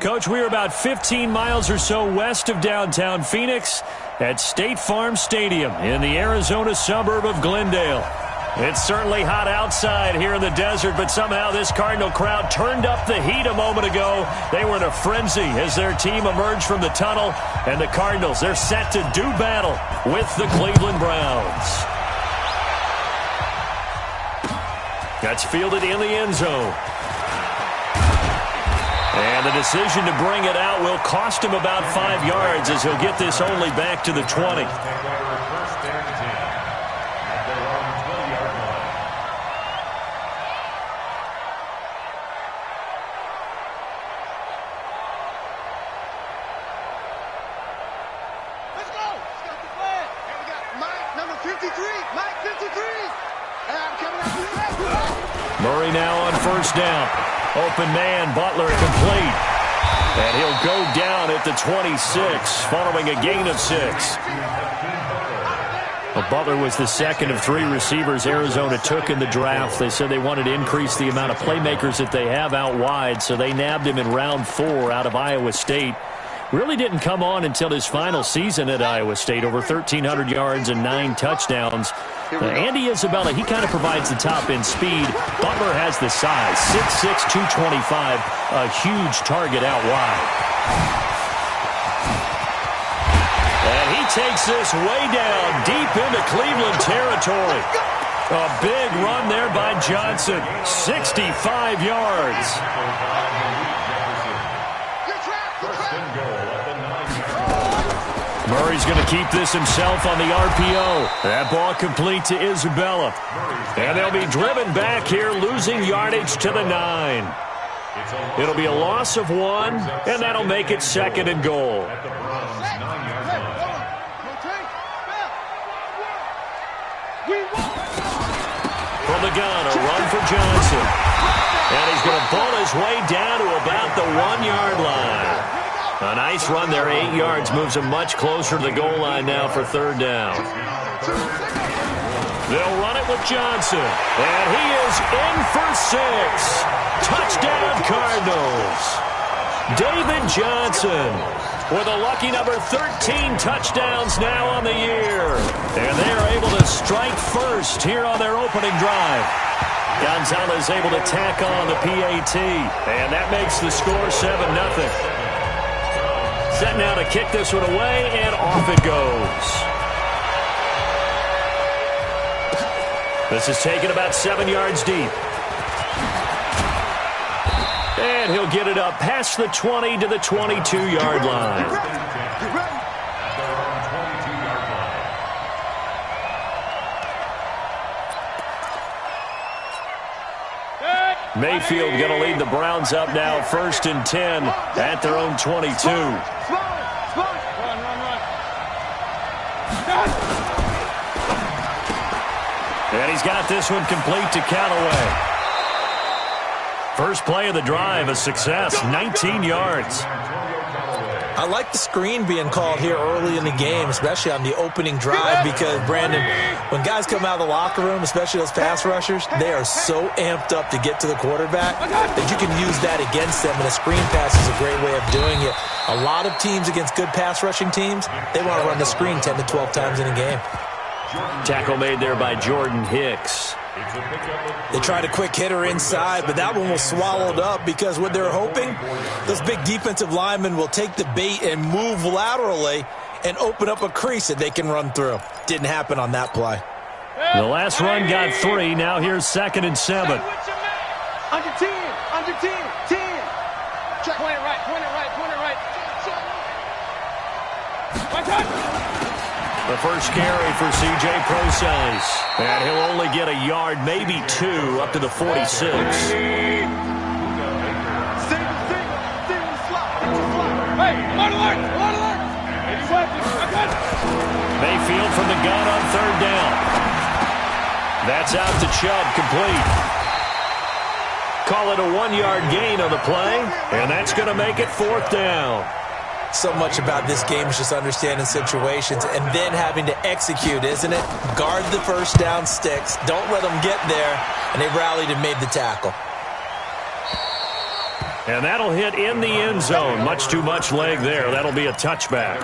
Coach, we're about 15 miles or so west of downtown Phoenix at State Farm Stadium in the Arizona suburb of Glendale. It's certainly hot outside here in the desert, but somehow this Cardinal crowd turned up the heat a moment ago. They were in a frenzy as their team emerged from the tunnel, and the Cardinals, they're set to do battle with the Cleveland Browns. That's fielded in the end zone. And the decision to bring it out will cost him about 5 yards as he'll get this only back to the 20. Murray now on first down. Open man, Butler complete. And he'll go down at the 26 following a gain of 6. Well, Butler was the second of 3 receivers Arizona took in the draft. They said they wanted to increase the amount of playmakers that they have out wide, so they nabbed him in round 4 out of Iowa State. Really didn't come on until his final season at Iowa State, over 1,300 yards and 9 touchdowns. Andy Isabella, he kind of provides the top-end speed. Butler has the size, 6'6", 225, a huge target out wide. And he takes this way down, deep into Cleveland territory. A big run there by Johnson, 65 yards. Murray's going to keep this himself on the RPO. That ball complete to Isabella. And they'll be driven back here, losing yardage to the 9. It'll be a loss of 1, and that'll make it 2nd and goal. From the gun, a run for Johnson. And he's going to pull his way down to about the 1-yard line. A nice run there, 8 yards, moves him much closer to the goal line now for 3rd down. They'll run it with Johnson, and he is in for 6. Touchdown, Cardinals. David Johnson with a lucky number 13 touchdowns now on the year. And they are able to strike first here on their opening drive. Gonzalez able to tack on the PAT, and that makes the score 7-0. Set now to kick this one away, and off it goes. This is taken about 7 yards deep. And he'll get it up past the 20 to the 22-yard line. Mayfield going to lead the Browns up now, 1st and 10 at their own 22. And he's got this one complete to Callaway. First play of the drive, a success, 19 yards. I like the screen being called here early in the game, especially on the opening drive, because, Brandon, when guys come out of the locker room, especially those pass rushers, they are so amped up to get to the quarterback that you can use that against them, and a screen pass is a great way of doing it. A lot of teams against good pass rushing teams, they want to run the screen 10 to 12 times in a game. Tackle made there by Jordan Hicks. They tried a quick hitter inside, but that one was swallowed up because what they're hoping, those big defensive linemen will take the bait and move laterally and open up a crease that they can run through. Didn't happen on that play. The last run got 3. Now here's 2nd and 7. Under 10, under 10, 10. Check. Point it right, point it right, point it right. Right time. The first carry for C.J. Prosise. And he'll only get a yard, maybe 2, up to the 46. Hey, alert, alert. Mayfield from the gun on 3rd down. That's out to Chubb, complete. Call it a 1-yard gain on the play, and that's going to make it 4th down. So much about this game is just understanding situations and then having to execute, isn't it? Guard the first down sticks. Don't let them get there. And they rallied and made the tackle. And that'll hit in the end zone. Much too much leg there. That'll be a touchback.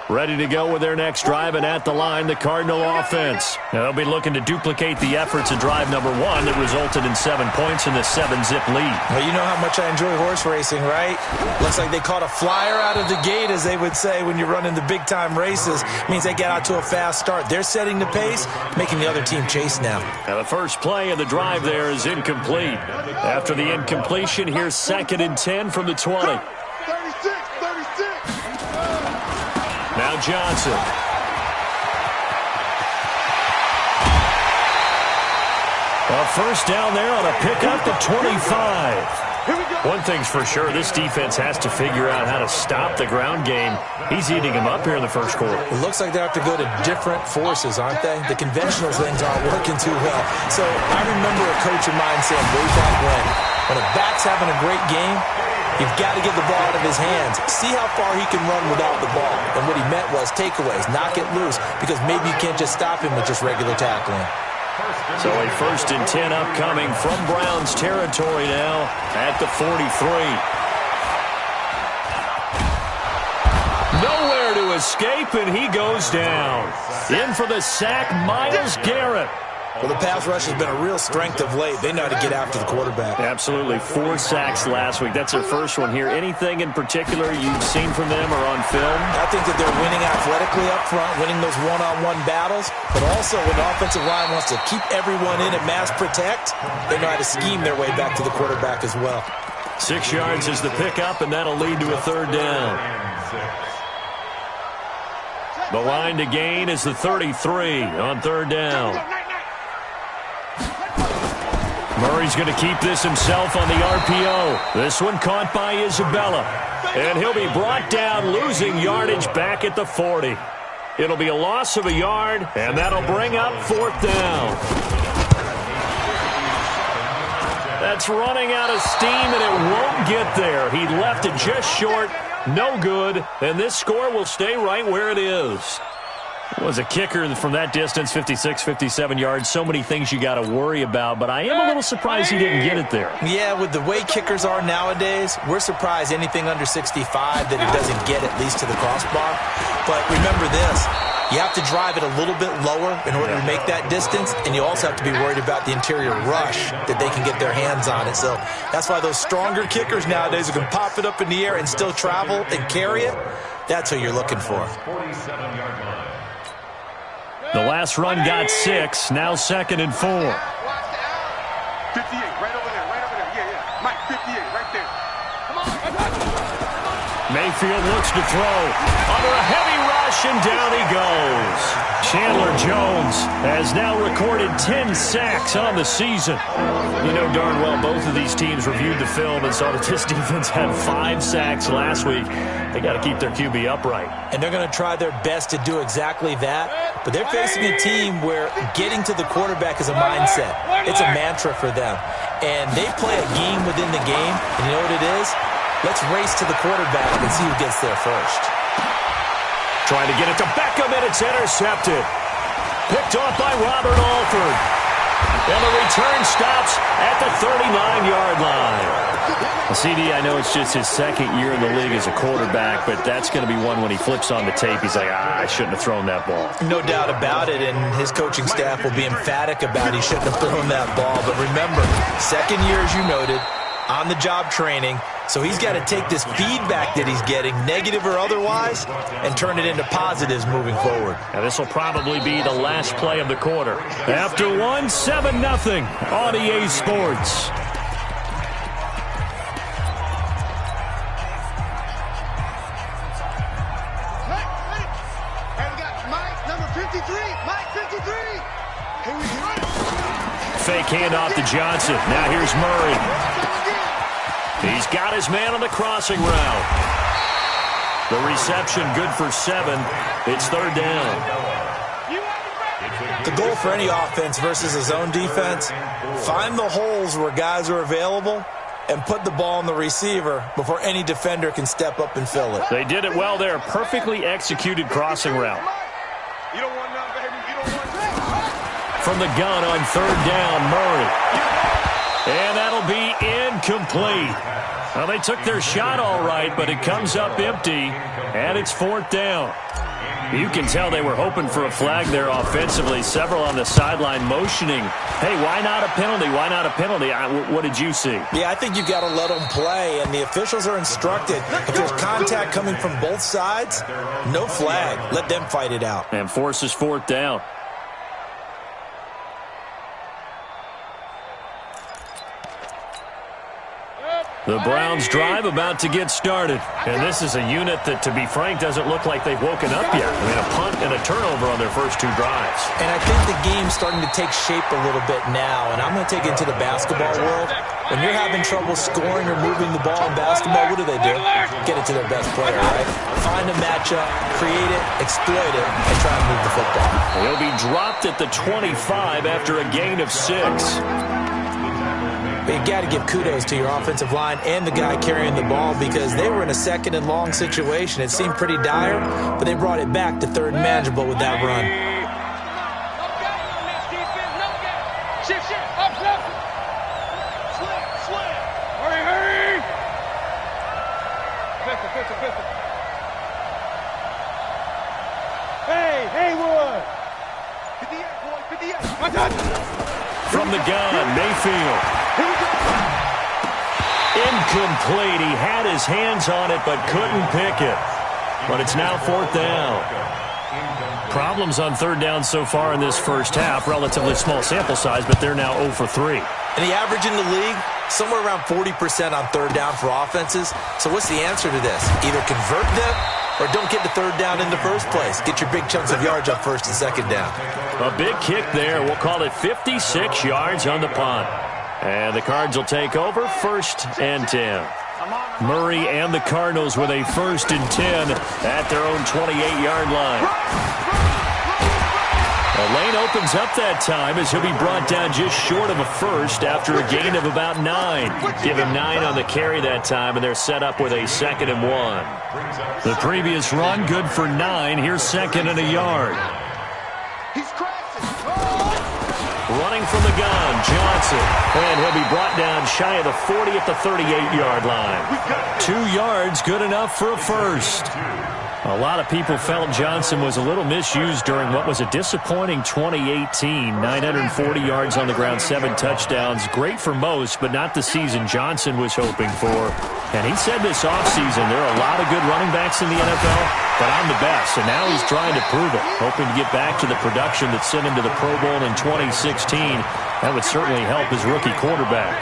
Ready to go with their next drive, and at the line, the Cardinal offense. Now, they'll be looking to duplicate the efforts of drive number 1 that resulted in 7 points in the 7-zip lead. Well, you know how much I enjoy horse racing, right? Looks like they caught a flyer out of the gate, as they would say when you're running the big-time races. It means they get out to a fast start. They're setting the pace, making the other team chase now. Now, the first play of the drive there is incomplete. After the incompletion, here's 2nd and 10 from the 20. Now Johnson. A first down there on a pickup to 25. One thing's for sure, this defense has to figure out how to stop the ground game. He's eating them up here in the first quarter. It looks like they have to go to different forces, aren't they? The conventional things aren't working too well. So I remember a coach of mine saying way back when a back's having a great game, you've got to get the ball out of his hands. See how far he can run without the ball. And what he meant was takeaways, knock it loose, because maybe you can't just stop him with just regular tackling. So a 1st and 10 upcoming from Browns territory now at the 43. Nowhere to escape, and he goes down. In for the sack, Myles Garrett. Well, the pass rush has been a real strength of late. They know how to get after the quarterback. Absolutely. 4 sacks last week. That's their first one here. Anything in particular you've seen from them or on film? I think that they're winning athletically up front, winning those one-on-one battles, but also when the offensive line wants to keep everyone in and mass protect, they know how to scheme their way back to the quarterback as well. 6 yards is the pickup, and that'll lead to a 3rd down. The line to gain is the 33 on 3rd down. Murray's going to keep this himself on the RPO. This one caught by Isabella. And he'll be brought down, losing yardage back at the 40. It'll be a loss of a yard, and that'll bring up 4th down. That's running out of steam, and it won't get there. He left it just short. No good, and this score will stay right where it is. Was a kicker from that distance, 56, 57 yards. So many things you got to worry about, but I am a little surprised he didn't get it there. Yeah, with the way kickers are nowadays, we're surprised anything under 65 that it doesn't get at least to the crossbar. But remember this, you have to drive it a little bit lower in order to make that distance, and you also have to be worried about the interior rush that they can get their hands on it. So that's why those stronger kickers nowadays who can pop it up in the air and still travel and carry it, that's who you're looking for. The last run got 6, now 2nd and 4. 58, right over there, yeah. Mike, 58, right there. Come on. Mayfield looks to throw. Under a heavy rush, and down he goes. Chandler Jones has now recorded 10 sacks on the season. You know darn well both of these teams reviewed the film and saw that this defense had 5 sacks last week. They got to keep their QB upright. And they're going to try their best to do exactly that. But they're facing a team where getting to the quarterback is a mindset. It's a mantra for them. And they play a game within the game. And you know what it is? Let's race to the quarterback and see who gets there first. Trying to get it to Beckham, and it's intercepted. Picked off by Robert Alford. And the return stops at the 39-yard line. Well, CD, I know it's just his 2nd year in the league as a quarterback, but that's going to be one when he flips on the tape. He's like, I shouldn't have thrown that ball. No doubt about it, and his coaching staff will be emphatic about he shouldn't have thrown that ball. But remember, 2nd year, as you noted, on-the-job training. So he's got to take this feedback that he's getting, negative or otherwise, and turn it into positives moving forward. Now this will probably be the last play of the quarter. After 7-0 on EA Sports. Fake handoff to Johnson. Now here's Murray. He's got his man on the crossing route. The reception good for 7. It's 3rd down. The goal for any offense versus a zone defense, find the holes where guys are available and put the ball on the receiver before any defender can step up and fill it. They did it well there. Perfectly executed crossing route. From the gun on third down, Murray. And that'll be incomplete. Well, they took their shot all right, but it comes up empty, and it's fourth down. You can tell they were hoping for a flag there offensively. Several on the sideline motioning, hey, why not a penalty? Why not a penalty? What did you see? Yeah, I think you've got to let them play, and the officials are instructed. If there's contact coming from both sides, no flag. Let them fight it out. And forces fourth down. The Browns drive about to get started. And this is a unit that, to be frank, doesn't look like they've woken up yet. I mean, a punt and a turnover on their first two drives. And I think the game's starting to take shape a little bit now. And I'm going to take it into the basketball world. When you're having trouble scoring or moving the ball in basketball, what do? Get it to their best player, right? Find a matchup, create it, exploit it, and try and move the football. He'll be dropped at the 25 after a gain of 6. But you got to give kudos to your offensive line and the guy carrying the ball because they were in a second and long situation. It seemed pretty dire, but they brought it back to third and manageable with that run. Hey, Haywood! From the gun, Mayfield. Incomplete. He had his hands on it but couldn't pick it. But it's now fourth down. Problems on third down so far in this first half. Relatively small sample size, but they're now 0 for 3. And the average in the league, somewhere around 40% on third down for offenses. So what's the answer to this? Either convert them or don't get to third down in the first place. Get your big chunks of yards on first and second down. A big kick there. We'll call it 56 yards on the punt. And the Cards will take over first and 10. Murray and the Cardinals with a first and 10 at their own 28-yard line. The lane opens up that time as he'll be brought down just short of a first after a gain of about 9. Give him 9 on the carry that time, and they're set up with a 2nd and 1. The previous run good for 9. Here's 2nd and a yard. Running from the gun, Johnson. And he'll be brought down shy of the 40 at the 38-yard line. 2 yards, good enough for a first. A lot of people felt Johnson was a little misused during what was a disappointing 2018. 940 yards on the ground, 7 touchdowns. Great for most, but not the season Johnson was hoping for. And he said this offseason there are a lot of good running backs in the NFL, but I'm the best. And now he's trying to prove it, hoping to get back to the production that sent him to the Pro Bowl in 2016. That would certainly help his rookie quarterback.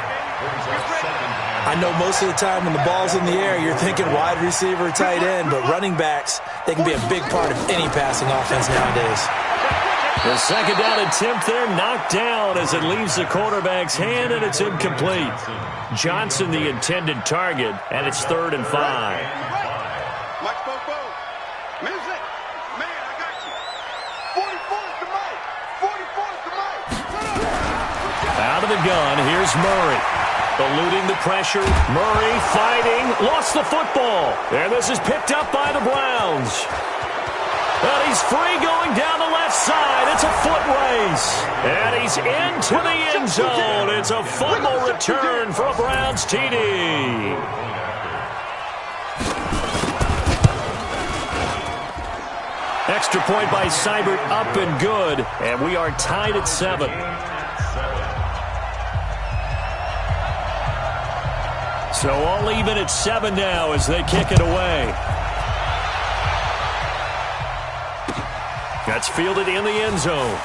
I know most of the time when the ball's in the air, you're thinking wide receiver, tight end, but running backs, they can be a big part of any passing offense nowadays. The second down attempt there knocked down as it leaves the quarterback's hand, and it's incomplete. Johnson the intended target, and it's 3rd and 5. Out of the gun, here's Murray. Eluding the pressure. Murray fighting. Lost the football. And this is picked up by the Browns. And he's free going down the left side. It's a foot race. And he's into the end zone. It's a fumble return for a Browns TD. Extra point by Seibert, up and good. And we are tied at 7. So all even at 7 now as they kick it away. That's fielded in the end zone.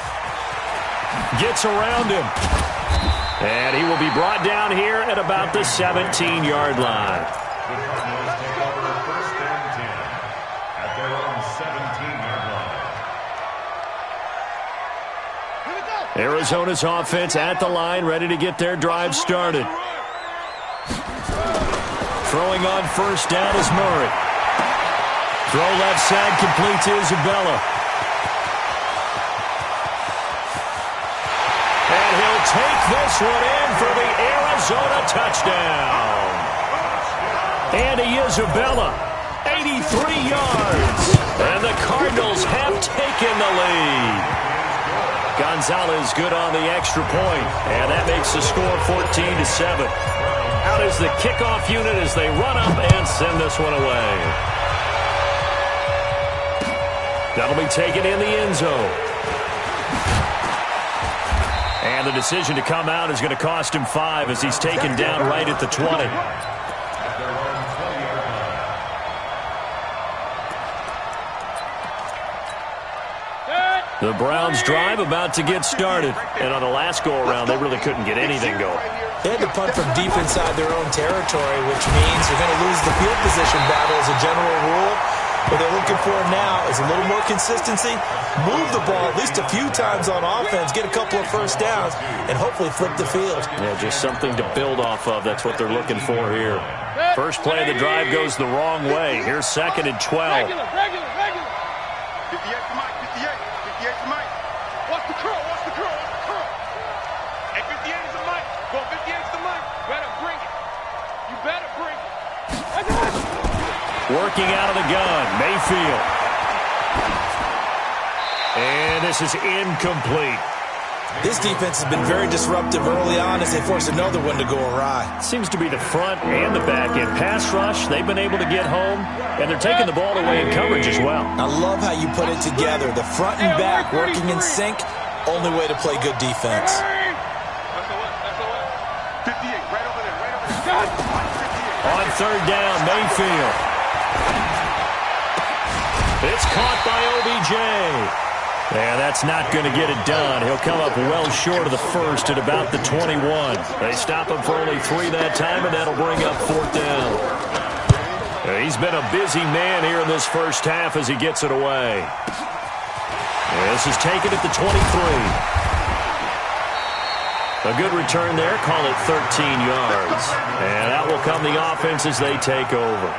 Gets around him. And he will be brought down here at about the 17-yard line. Arizona's offense at the line, ready to get their drive started. Throwing on first down is Murray. Throw left side complete to Isabella. And he'll take this one in for the Arizona touchdown. Andy Isabella, 83 yards. And the Cardinals have taken the lead. Got Gonzalez good on the extra point, and that makes the score 14-7. Out is the kickoff unit as they run up and send this one away. That'll be taken in the end zone. And the decision to come out is going to cost him 5 as he's taken down right at the 20. The Browns drive about to get started. And on the last go-around, they really couldn't get anything going. They had to punt from deep inside their own territory, which means they're going to lose the field position battle as a general rule. What they're looking for now is a little more consistency, move the ball at least a few times on offense, get a couple of first downs, and hopefully flip the field. Yeah, just something to build off of. That's what they're looking for here. First play of the drive goes the wrong way. Here's 2nd and 12. Regular. 58 to Mike, 58 to Mike. Watch the curl. Hey, 58 is the Mike. Go 58 is the Mike. Better bring it. You better bring it. Working out of the gun, Mayfield. And this is incomplete. This defense has been very disruptive early on as they force another one to go awry. Seems to be the front and the back end. Pass rush, they've been able to get home, and they're taking the ball away in coverage as well. I love how you put it together. The front and back working in sync, only way to play good defense. That's the what? 58, right over there. On 3rd down, Mayfield. It's caught by OBJ. Yeah, that's not going to get it done. He'll come up well short of the first at about the 21. They stop him for only 3 that time, and that'll bring up 4th down. He's been a busy man here in this first half as he gets it away. This is taken at the 23. A good return there. Call it 13 yards. And that will come the offense as they take over.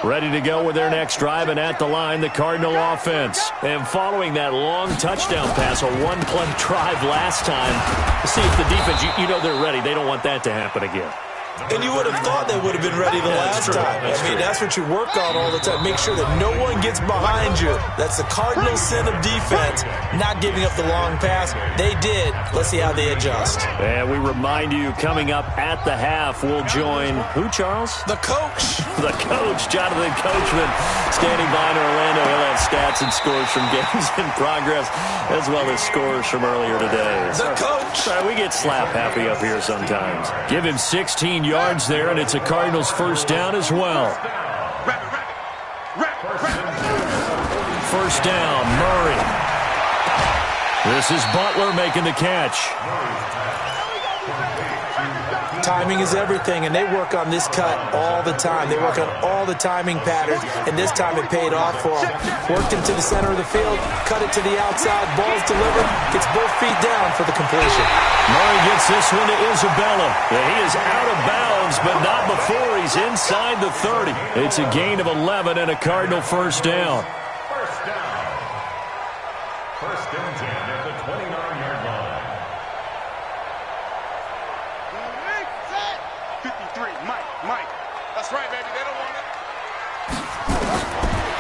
Ready to go with their next drive, and at the line, the Cardinal offense. And following that long touchdown pass, a one-play drive last time, see if the defense, you know they're ready. They don't want that to happen again. And you would have thought they would have been ready the last time. That's what you work on all the time. Make sure that no one gets behind you. That's the cardinal sin of defense, not giving up the long pass. They did. Let's see how they adjust. And we remind you, coming up at the half, we'll join who, Charles? The coach. The coach, Jonathan Coachman, standing by in Orlando. He'll have stats and scores from games in progress, as well as scores from earlier today. The coach. We get slap happy up here sometimes. Give him 16 yards there, and it's a Cardinals first down as well. First down, Murray. This is Butler making the catch. Timing is everything, and they work on this cut all the time. They work on all the timing patterns, and this time it paid off for them. Worked him to the center of the field, cut it to the outside, ball's delivered, gets both feet down for the completion. Murray gets this one to Isabella. He is out of bounds, but not before he's inside the 30. It's a gain of 11 and a Cardinal first down. First and 10 at the 29-yard line. 53, Mike. That's right, baby. They don't want it.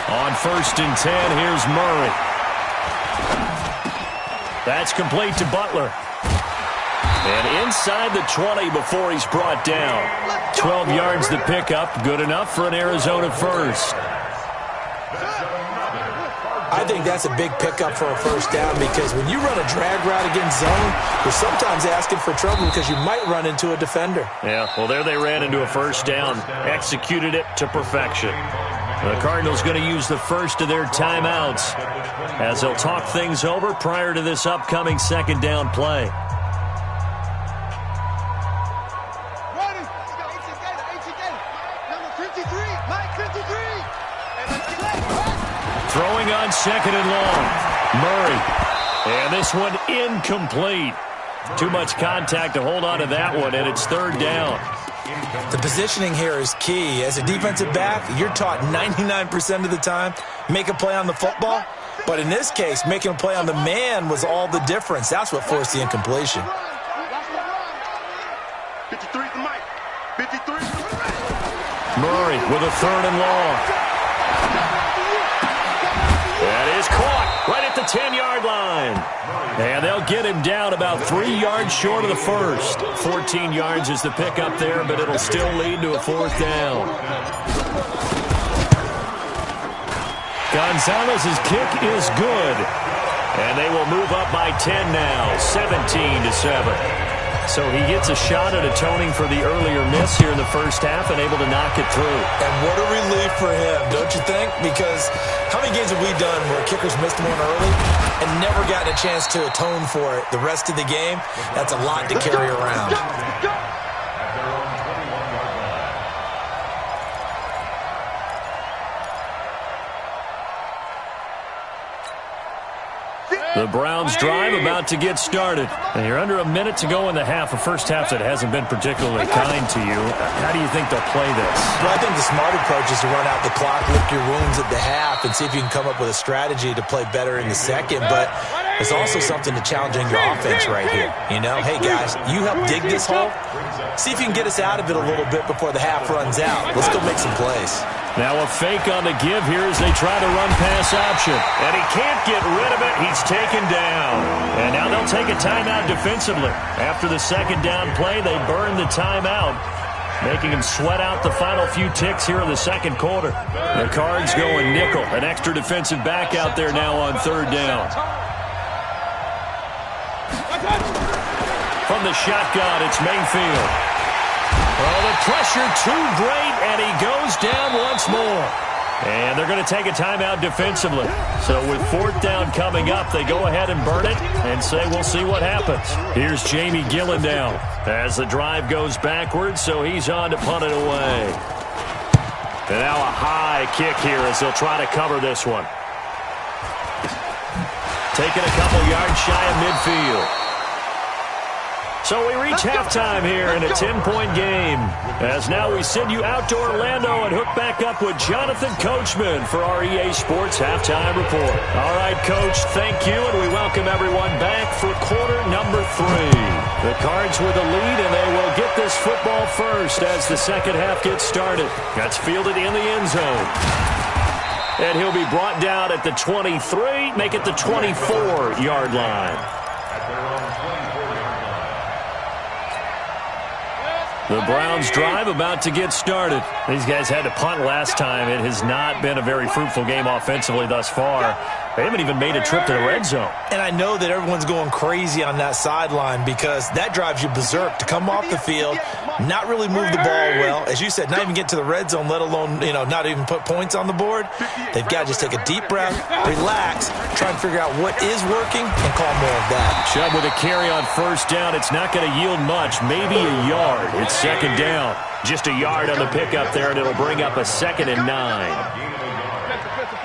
On first and 10, here's Murray. That's complete to Butler. And inside the 20 before he's brought down. 12 yards the pickup. Good enough for an Arizona first. I think that's a big pickup for a first down because when you run a drag route against zone, you're sometimes asking for trouble because you might run into a defender. Yeah, well, there they ran into a first down. Executed it to perfection. The Cardinals going to use the first of their timeouts as they'll talk things over prior to this upcoming second down play. Throwing on second and long. Murray. And this one incomplete. Too much contact to hold on to that one, and it's third down. The positioning here is key. As a defensive back, you're taught 99% of the time, make a play on the football. But in this case, making a play on the man was all the difference. That's what forced the incompletion. 53 to Mike. 53. Murray with a 3rd and long. That is caught right at the 10-yard line. And they'll get him down about 3 yards short of the first. 14 yards is the pickup there, but it'll still lead to a 4th down. Gonzalez's kick is good. And they will move up by 10 now, 17-7. So he gets a shot at atoning for the earlier miss here in the first half and able to knock it through. And what a relief for him, don't you think? Because how many games have we done where kickers missed one early and never gotten a chance to atone for it the rest of the game? That's a lot to carry around. The Browns drive about to get started. And you're under a minute to go in the half, a first half that hasn't been particularly kind to you. How do you think they'll play this? Well, I think the smart approach is to run out the clock, lick your wounds at the half, and see if you can come up with a strategy to play better in the second. But there's also something to challenging your offense right here. You know, hey, guys, you help dig this hole. See if you can get us out of it a little bit before the half runs out. Let's go make some plays. Now a fake on the give here as they try to run pass option. And he can't get rid of it. He's taken down. And now they'll take a timeout defensively. After the second down play, they burn the timeout, making him sweat out the final few ticks here in the second quarter. The Cards going nickel. An extra defensive back out there now on 3rd down. From the shotgun, it's Mayfield. Well, the pressure too great, and he goes down once more. And they're going to take a timeout defensively. So with 4th down coming up, they go ahead and burn it and say we'll see what happens. Here's Jamie Gillen down as the drive goes backwards, so he's on to punt it away. And now a high kick here as they'll try to cover this one. Taking a couple yards shy of midfield. So we reach halftime here in a 10-point game. As now we send you out to Orlando and hook back up with Jonathan Coachman for our EA Sports Halftime Report. All right, Coach, thank you, and we welcome everyone back for quarter number 3. The Cards with the lead, and they will get this football first as the second half gets started. That's fielded in the end zone. And he'll be brought down at the 23, make it the 24-yard line. The Browns drive about to get started. These guys had to punt last time. It has not been a very fruitful game offensively thus far. They haven't even made a trip to the red zone. And I know that everyone's going crazy on that sideline because that drives you berserk to come off the field, not really move the ball well. As you said, not even get to the red zone, let alone, not even put points on the board. They've got to just take a deep breath, relax, try and figure out what is working, and call more of that. Chubb with a carry on 1st down. It's not going to yield much, maybe a yard. It's 2nd down. Just a yard on the pickup there, and it'll bring up a 2nd and 9.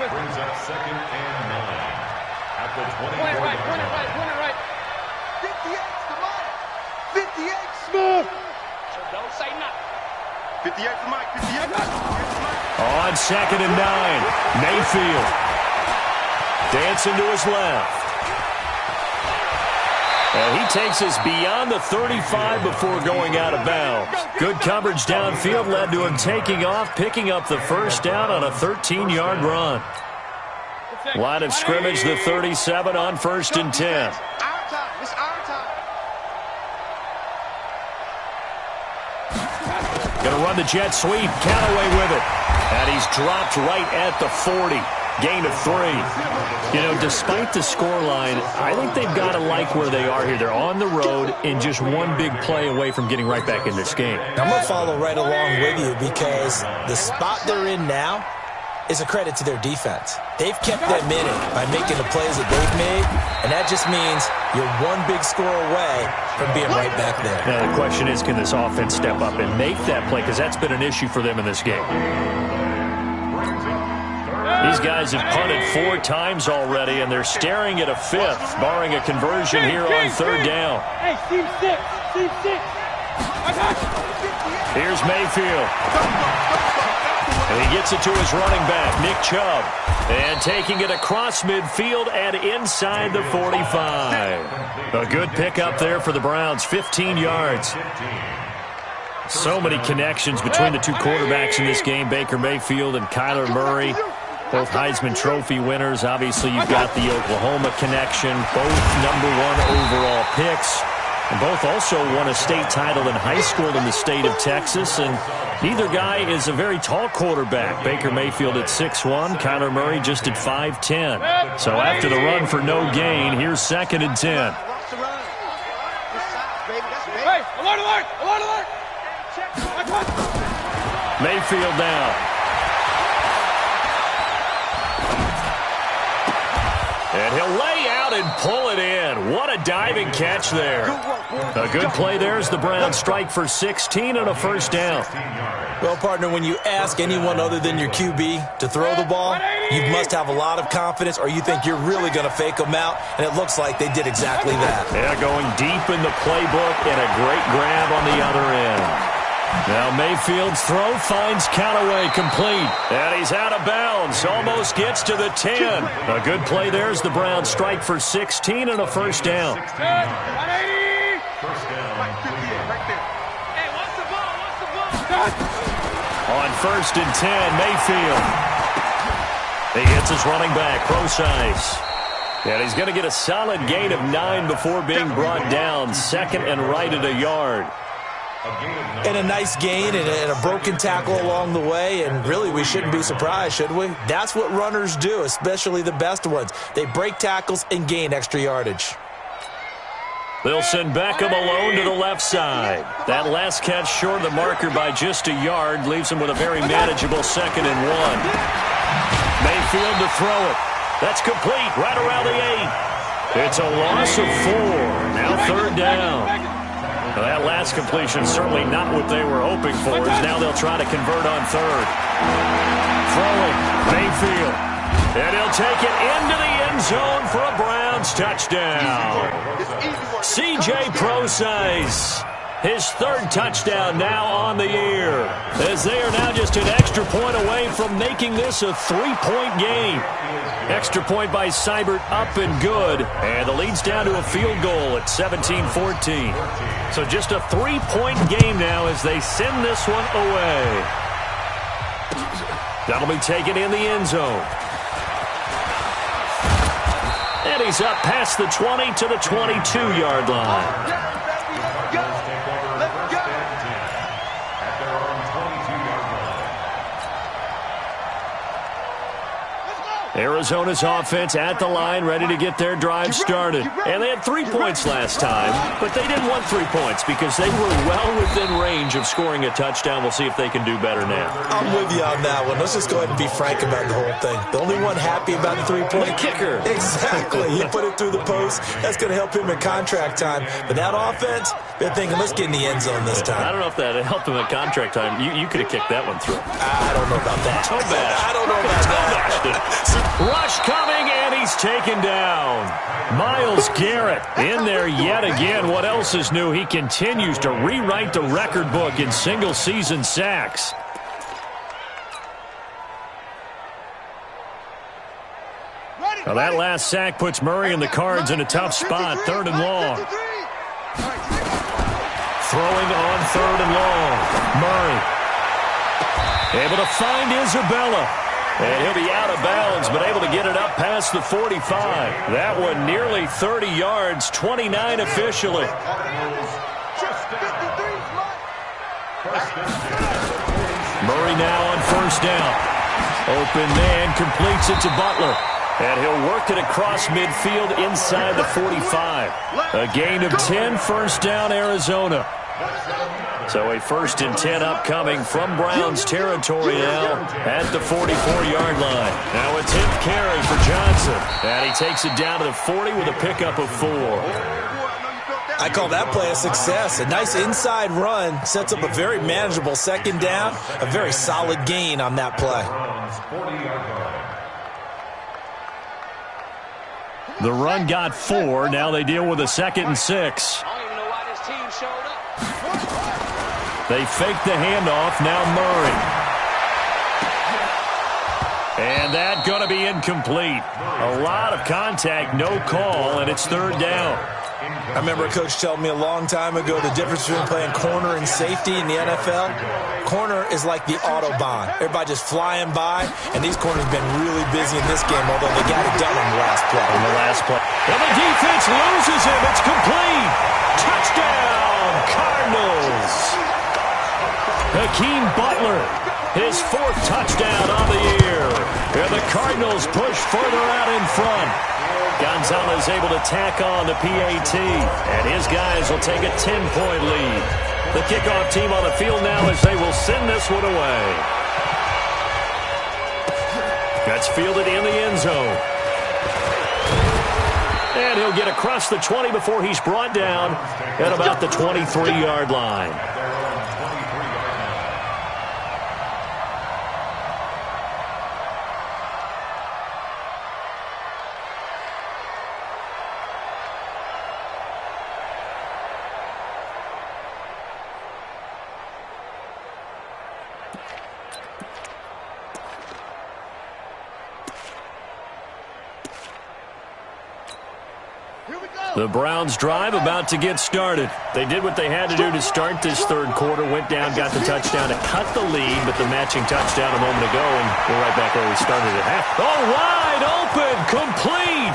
Brings up 2nd and 9 at the 20. Point it right. 58 to Mike. 58 Smith. So don't say nothing. 58 to Mike. 58 to Mike. On 2nd and 9, Mayfield dancing to his left. And he takes us beyond the 35 before going out of bounds. Good coverage downfield led to him taking off, picking up the 1st down on a 13-yard run. Line of scrimmage, the 37 on 1st and 10. Our time. It's our time. Going to run the jet sweep. Callaway with it. And he's dropped right at the 40. Gain of 3. Despite the scoreline, I think they've got to like where they are here. They're on the road and just one big play away from getting right back in this game. I'm going to follow right along with you because the spot they're in now is a credit to their defense. They've kept them in it by making the plays that they've made, and that just means you're one big score away from being right back there. Now, the question is, can this offense step up and make that play? Because that's been an issue for them in this game. These guys have punted 4 times already, and they're staring at a 5th, barring a conversion here on 3rd down. Hey, team 6. I got you. Here's Mayfield. And he gets it to his running back, Nick Chubb. And taking it across midfield and inside the 45. A good pickup there for the Browns, 15 yards. So many connections between the two quarterbacks in this game, Baker Mayfield and Kyler Murray. Both Heisman Trophy winners. Obviously, you've got the Oklahoma connection. Both #1 overall picks. And both also won a state title in high school in the state of Texas. And neither guy is a very tall quarterback. Baker Mayfield at 6'1", Kyler Murray just at 5'10". So after the run for no gain, here's 2nd and 10. Hey, alert, alert, alert, alert! Mayfield now. And he'll lay out and pull it in. What a diving catch there. A good play there as the Browns strike for 16 and a first down. Well, partner, when you ask anyone other than your QB to throw the ball, you must have a lot of confidence or you think you're really going to fake them out, and it looks like they did exactly that. Yeah, going deep in the playbook and a great grab on the other end. Now Mayfield's throw finds Callaway complete. And he's out of bounds. Almost gets to the 10. A good play there as the Browns strike for 16 and a first down. First down. Hey, what's the ball? What's the ball? On 1st and 10, Mayfield. He hits his running back, Procise. And he's going to get a solid gain of 9 before being brought down. 2nd and right at a yard. And a nice gain and a broken tackle along the way, and really we shouldn't be surprised, should we? That's what runners do, especially the best ones. They break tackles and gain extra yardage. They'll send Beckham alone to the left side. That last catch short of the marker by just a yard leaves him with a very manageable 2nd and 1. Mayfield to throw it. That's complete right around the 8. It's a loss of 4. Now 3rd down. Well, that last completion certainly not what they were hoping for, as now they'll try to convert on 3rd. Throwing, Mayfield. And he'll take it into the end zone for a Browns touchdown. C.J. Procise, his 3rd touchdown now on the year, as they are now just an extra point away from making this a 3-point game. Extra point by Seibert up and good, and the lead's down to a field goal at 17-14. So just a 3-point game now as they send this one away. That'll be taken in the end zone. And he's up past the 20 to the 22-yard line. Arizona's offense at the line, ready to get their drive started. And they had 3 points last time, but they didn't want 3 points because they were well within range of scoring a touchdown. We'll see if they can do better now. I'm with you on that one. Let's just go ahead and be frank about the whole thing. The only one happy about the 3-point. The kicker. Exactly. He put it through the post. That's going to help him in contract time. But that offense, they're thinking, let's get in the end zone this time. I don't know if that helped him in contract time. You could have kicked that one through. I don't know about that. I don't know about that. Rush coming, and he's taken down. Myles Garrett in there yet again. What else is new? He continues to rewrite the record book in single-season sacks. Well, that last sack puts Murray and the Cards in a tough spot. 3rd and long. Throwing on 3rd and long. Murray able to find Isabella. And he'll be out of bounds, but able to get it up past the 45. That one nearly 30 yards, 29 officially. Murray now on 1st down. Open man completes it to Butler. And he'll work it across midfield inside the 45. A gain of 10, 1st down, Arizona. So a 1st and 10 upcoming from Browns territory now at the 44-yard line. Now a 10th carry for Johnson. And he takes it down to the 40 with a pickup of 4. I call that play a success. A nice inside run sets up a very manageable 2nd down. A very solid gain on that play. The run got 4. Now they deal with a 2nd and 6. I don't even know why this team showed up. They fake the handoff. Now Murray. And that going to be incomplete. A lot of contact, no call, and it's 3rd down. I remember a coach telling me a long time ago the difference between playing corner and safety in the NFL. Corner is like the Autobahn. Everybody just flying by, and these corners have been really busy in this game, although they got it done on the last play. And the defense loses him. It's complete. Touchdown, Cardinals. Hakeem Butler, his 4th touchdown on the year. And the Cardinals push further out in front. Gonzalez able to tack on the PAT, and his guys will take a 10-point lead. The kickoff team on the field now as they will send this one away. That's fielded in the end zone. And he'll get across the 20 before he's brought down at about the 23-yard line. The Browns drive about to get started. They did what they had to do to start this third quarter. Went down, got the touchdown to cut the lead, but the matching touchdown a moment ago, and we're right back where we started at half. Oh, wide open, complete.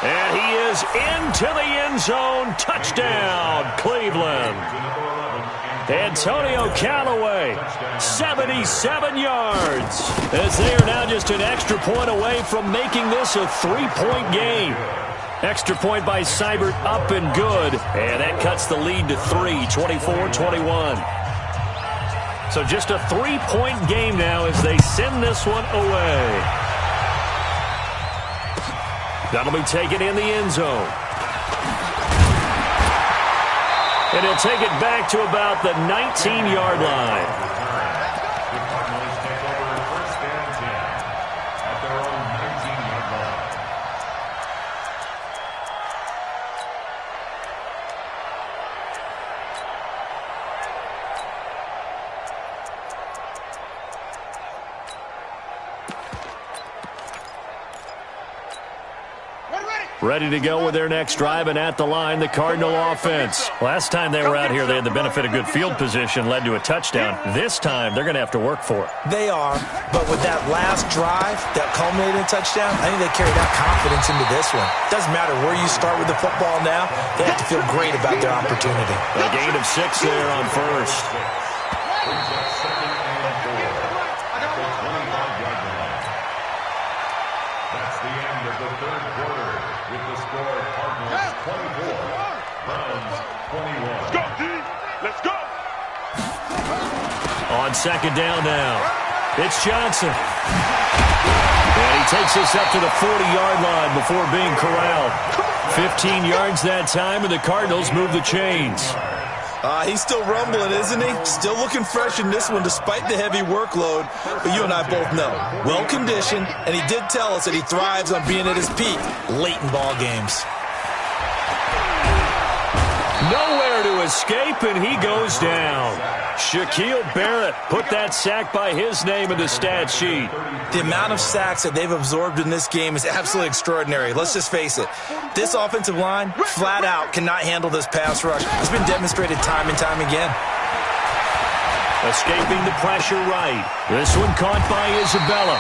And he is into the end zone. Touchdown, Cleveland. Antonio Callaway, 77 yards, as they are now just an extra point away from making this a 3-point game. Extra point by Seibert, up and good, and that cuts the lead to 3, 24-21. So just a 3-point game now as they send this one away. That'll be taken in the end zone. And he'll take it back to about the 19-yard line. The Cardinals take over 1st and 10 at their own 19-yard line. Ready to go with their next drive, and at the line, the Cardinal offense. Last time they were out here, they had the benefit of good field position, led to a touchdown. This time, they're going to have to work for it. They are, but with that last drive that culminated in a touchdown, I think they carry that confidence into this one. Doesn't matter where you start with the football now, they have to feel great about their opportunity. A gain of 6 there on first. That's the end of the third quarter with the score Cardinals 24, Browns 21. Let's go, D. Let's go. On second down now, it's Johnson. And he takes this up to the 40-yard line before being corralled. 15 yards that time, and the Cardinals move the chains. He's still rumbling, isn't he? Still looking fresh in this one despite the heavy workload. But you and I both know, well-conditioned, and he did tell us that he thrives on being at his peak late in ball games. Nowhere to escape, and he goes down. Shaquille Barrett put that sack by his name in the stat sheet. The amount of sacks that they've absorbed in this game is absolutely extraordinary. Let's just face it. This offensive line, flat out, cannot handle this pass rush. It's been demonstrated time and time again. Escaping the pressure right. This one caught by Isabella.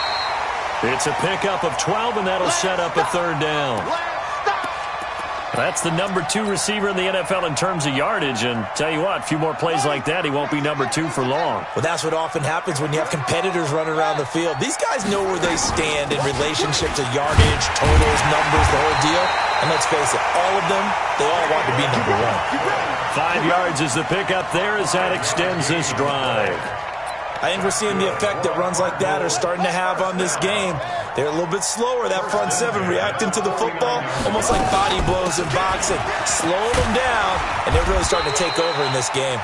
It's a pickup of 12, and that'll set up a third down. That's the number 2 receiver in the NFL in terms of yardage, and tell you what, a few more plays like that, he won't be number 2 for long. Well, that's what often happens when you have competitors running around the field. These guys know where they stand in relationship to yardage, totals, numbers, the whole deal. And let's face it, all of them, they all want to be number 1. 5 yards is the pickup there as that extends this drive. I think we're seeing the effect that runs like that are starting to have on this game. They're a little bit slower, that front 7, reacting to the football, almost like body blows in boxing, slowing them down, and they're really starting to take over in this game.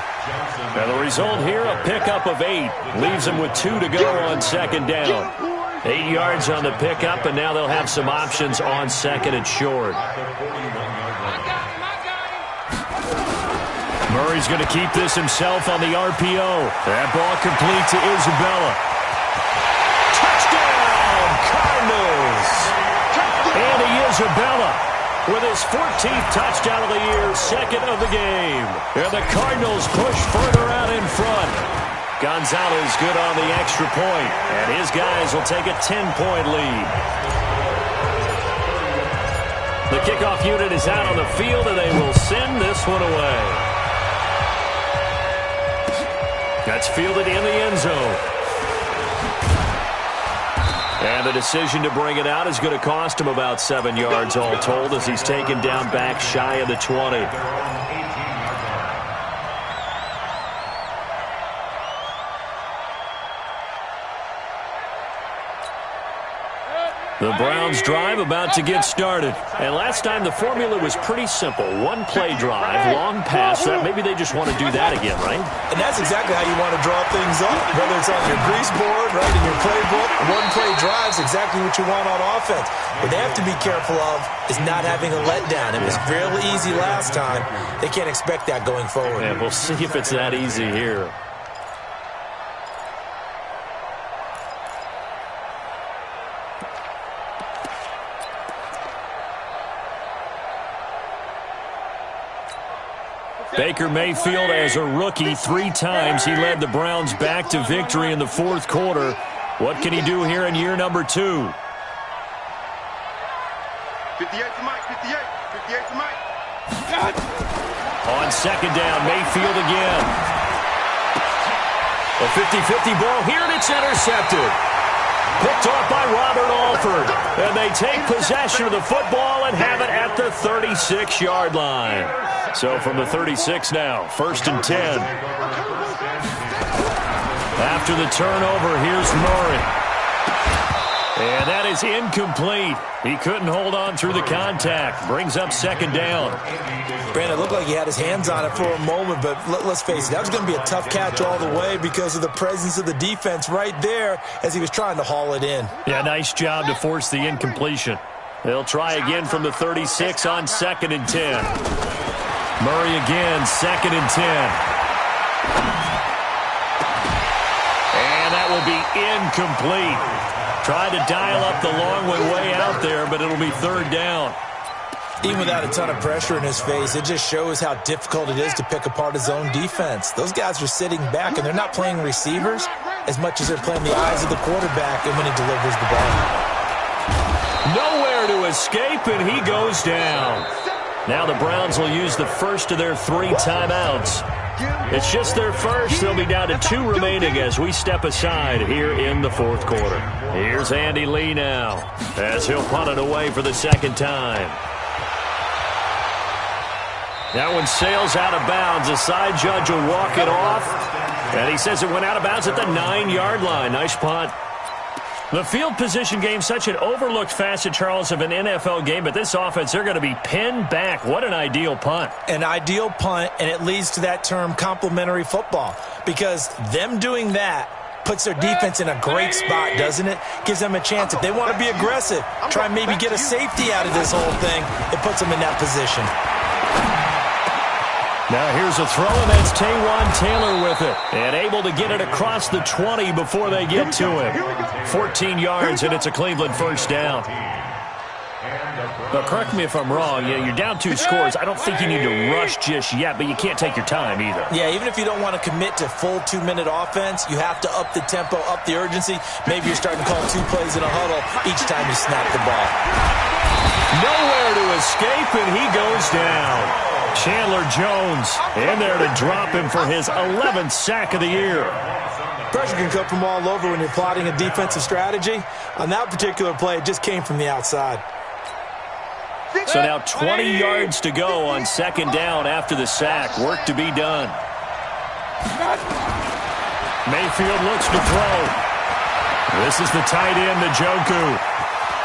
Now the result here, a pickup of 8, leaves them with 2 to go on second down. 8 yards on the pickup, and now they'll have some options on second and short. Murray's going to keep this himself on the RPO. That ball complete to Isabella. Touchdown, Cardinals! Andy Isabella with his 14th touchdown of the year, second of the game. And the Cardinals push further out in front. Gonzalez good on the extra point, and his guys will take a 10-point lead. The kickoff unit is out on the field, and they will send this one away. That's fielded in the end zone. And the decision to bring it out is going to cost him about 7 yards all told as he's taken down back shy of the 20. The Browns drive about to get started. And last time the formula was pretty simple. One play drive, long pass. Maybe they just want to do that again, right? And that's exactly how you want to draw things up. Whether it's on your grease board, right, in your playbook, one play drive is exactly what you want on offense. What they have to be careful of is not having a letdown. It was real easy last time. They can't expect that going forward. And we'll see if it's that easy here. Baker Mayfield as a rookie 3 times. He led the Browns back to victory in the fourth quarter. What can he do here in year number 2? 58 to Mike, 58 to Mike. On second down, Mayfield again. A 50-50 ball here, and it's intercepted. Picked off by Robert Alford. And they take possession of the football and have it at the 36-yard line. So from the 36 now, 1st and 10. After the turnover, here's Murray. And that is incomplete. He couldn't hold on through the contact. Brings up second down. Brandon, it looked like he had his hands on it for a moment, but let's face it, that was going to be a tough catch all the way because of the presence of the defense right there as he was trying to haul it in. Yeah, nice job to force the incompletion. They'll try again from the 36 on 2nd and 10. Murray again, 2nd and 10. And that will be incomplete. Tried to dial up the long way out there, but it'll be 3rd down. Even without a ton of pressure in his face, it just shows how difficult it is to pick apart his own defense. Those guys are sitting back, and they're not playing receivers as much as they're playing the eyes of the quarterback and when he delivers the ball. Nowhere to escape, and he goes down. Now the Browns will use the first of their 3 timeouts. It's just their first. They'll be down to 2 remaining as we step aside here in the fourth quarter. Here's Andy Lee now as he'll punt it away for the 2nd time. That one sails out of bounds. The side judge will walk it off. And he says it went out of bounds at the 9-yard line. Nice punt. The field position game, such an overlooked facet, Charles, of an NFL game, but this offense, they're going to be pinned back. What an ideal punt. An ideal punt, and it leads to that term complementary football, because them doing that puts their defense in a great spot, doesn't it? Gives them a chance. If they want to be aggressive, try and maybe get a safety out of this whole thing, it puts them in that position. Now here's a throw, and that's Taywan Taylor with it. And able to get it across the 20 before they get to him. 14 yards, and it's a Cleveland first down. But correct me if I'm wrong. Yeah, you're down 2 scores. I don't think you need to rush just yet, but you can't take your time either. Yeah, even if you don't want to commit to full 2-minute offense, you have to up the tempo, up the urgency. Maybe you're starting to call 2 plays in a huddle each time you snap the ball. Nowhere to escape, and he goes down. Chandler Jones in there to drop him for his 11th sack of the year. Pressure can come from all over when you're plotting a defensive strategy. On that particular play, it just came from the outside. So now 20 yards to go on 2nd down after the sack. Work to be done. Mayfield looks to throw. This is the tight end, Njoku.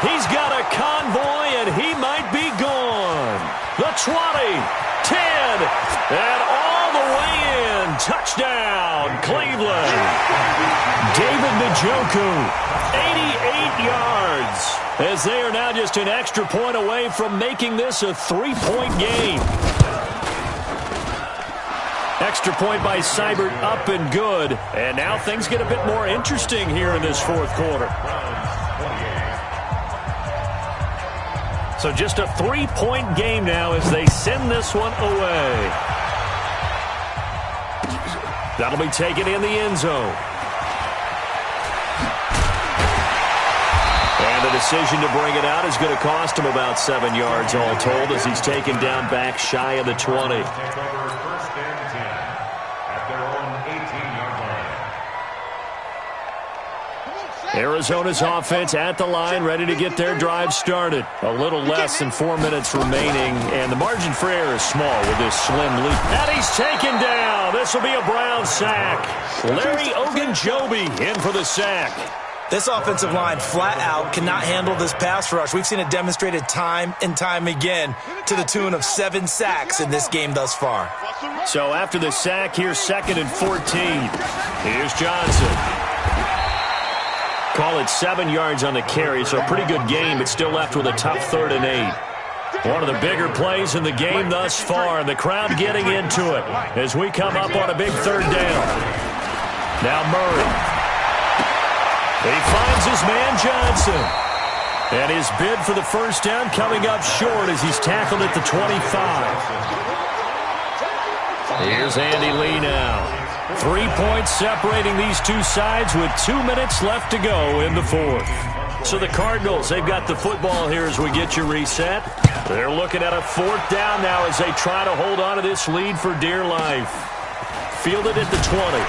He's got a convoy, and he might be gone. The 20, 10, and all the way in. Touchdown, Cleveland. David Njoku, 88 yards, as they are now just an extra point away from making this a 3-point game. Extra point by Seibert, up and good. And now things get a bit more interesting here in this fourth quarter. So just a 3-point game now as they send this one away. That'll be taken in the end zone. And the decision to bring it out is going to cost him about 7 yards all told as he's taken down back shy of the 20. Arizona's offense at the line, ready to get their drive started. A little less than 4 minutes remaining, and the margin for error is small with this slim lead. And he's taken down. This will be a Brown sack. Larry Ogunjobi in for the sack. This offensive line flat out cannot handle this pass rush. We've seen it demonstrated time and time again to the tune of 7 sacks in this game thus far. So after the sack, here's 2nd and 14. Here's Johnson. Call it 7 yards on the carry, so a pretty good game, but still left with a tough 3rd and 8. One of the bigger plays in the game thus far, and the crowd getting into it as we come up on a big 3rd down. Now Murray. He finds his man Johnson. And his bid for the first down coming up short as he's tackled at the 25. Here's Andy Lee now. 3 points separating these two sides with 2 minutes left to go in the 4th. So the Cardinals, they've got the football here as we get you reset. They're looking at a 4th down now as they try to hold on to this lead for dear life. Fielded at the 20.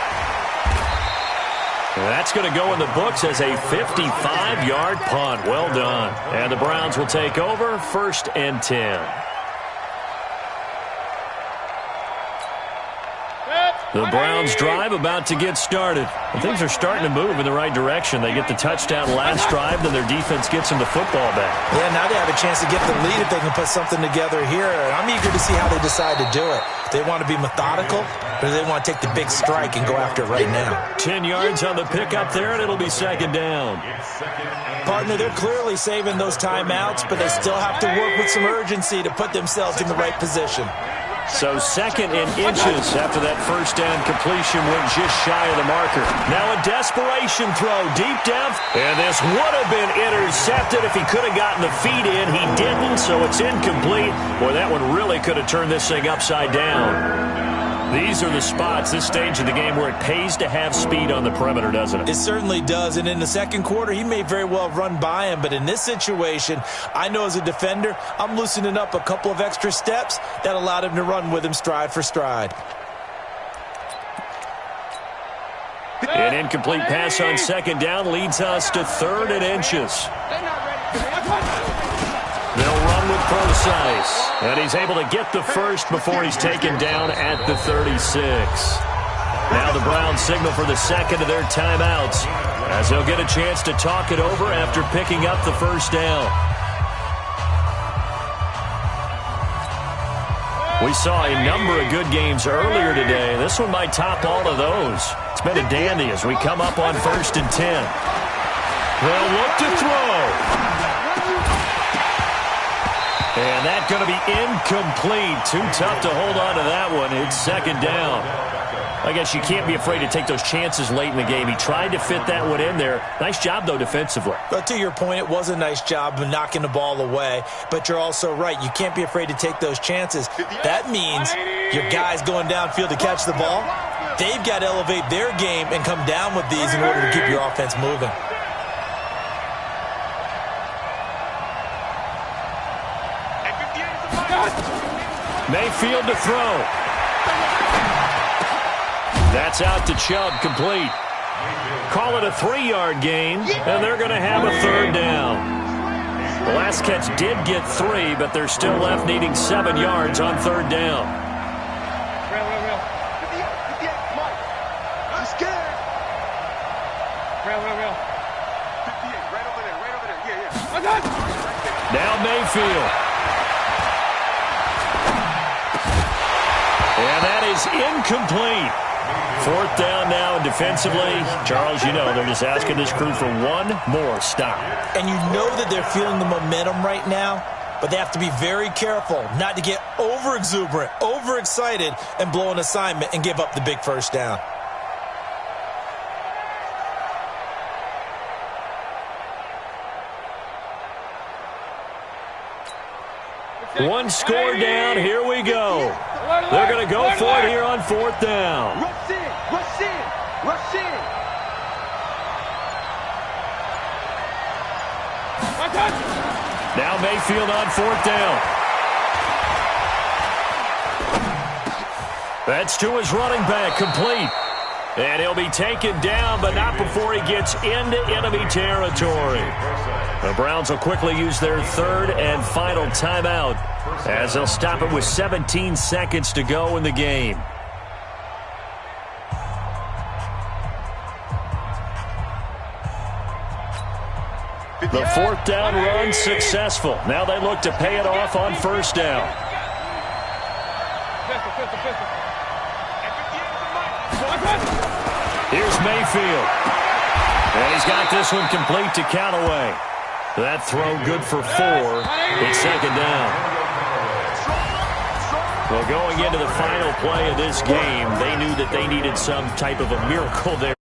That's going to go in the books as a 55-yard punt. Well done. And the Browns will take over 1st and 10. The Browns drive about to get started. And things are starting to move in the right direction. They get the touchdown last drive, then their defense gets them the football back. Yeah, now they have a chance to get the lead if they can put something together here. I'm eager to see how they decide to do it. They want to be methodical, but they want to take the big strike and go after it right now. 10 yards on the pickup there, and it'll be 2nd down. Partner, they're clearly saving those timeouts, but they still have to work with some urgency to put themselves in the right position. So 2nd and inches after that first down completion went just shy of the marker. Now a desperation throw deep down. And this would have been intercepted if he could have gotten the feet in. He didn't, so it's incomplete. Boy, that one really could have turned this thing upside down. These are the spots, this stage of the game, where it pays to have speed on the perimeter, doesn't it? It certainly does, and in the second quarter, he may very well run by him, but in this situation, I know as a defender, I'm loosening up a couple of extra steps that allowed him to run with him stride for stride. An incomplete pass on 2nd down leads us to 3rd and inches. They'll run with Procise, and he's able to get the first before he's taken down at the 36. Now the Browns signal for the 2nd of their timeouts as they'll get a chance to talk it over after picking up the first down. We saw a number of good games earlier today. This one might top all of those. It's been a dandy as we come up on 1st and 10. They'll look to throw. And that's going to be incomplete. Too tough to hold on to that one. It's 2nd down. I guess you can't be afraid to take those chances late in the game. He tried to fit that one in there. Nice job, though, defensively. But to your point, it was a nice job of knocking the ball away. But you're also right. You can't be afraid to take those chances. That means your guys going downfield to catch the ball, they've got to elevate their game and come down with these in order to keep your offense moving. Mayfield to throw. That's out to Chubb, complete. Call it a 3-yard gain, and they're going to have a 3rd down. The last catch did get 3, but they're still left needing 7 yards on 3rd down. Real. 58, come on. I'm scared. Real. 58, right over there. Yeah. Now Mayfield. And that is incomplete. 4th down now, and defensively, Charles, you know, they're just asking this crew for one more stop. And you know that they're feeling the momentum right now, but they have to be very careful not to get over-exuberant, over-excited, and blow an assignment and give up the big first down. One score down. Here we go. They're going to go for it here on 4th down. Rush in, rush in, rush in. Now Mayfield on 4th down. That's to his running back, complete. And he'll be taken down, but not before he gets into enemy territory. The Browns will quickly use their 3rd and final timeout as they'll stop it with 17 seconds to go in the game. The 4th down run successful. Now they look to pay it off on 1st down. Here's Mayfield. And he's got this one complete to Callaway. That throw good for 4. It's 2nd down. Well, going into the final play of this game, they knew that they needed some type of a miracle there.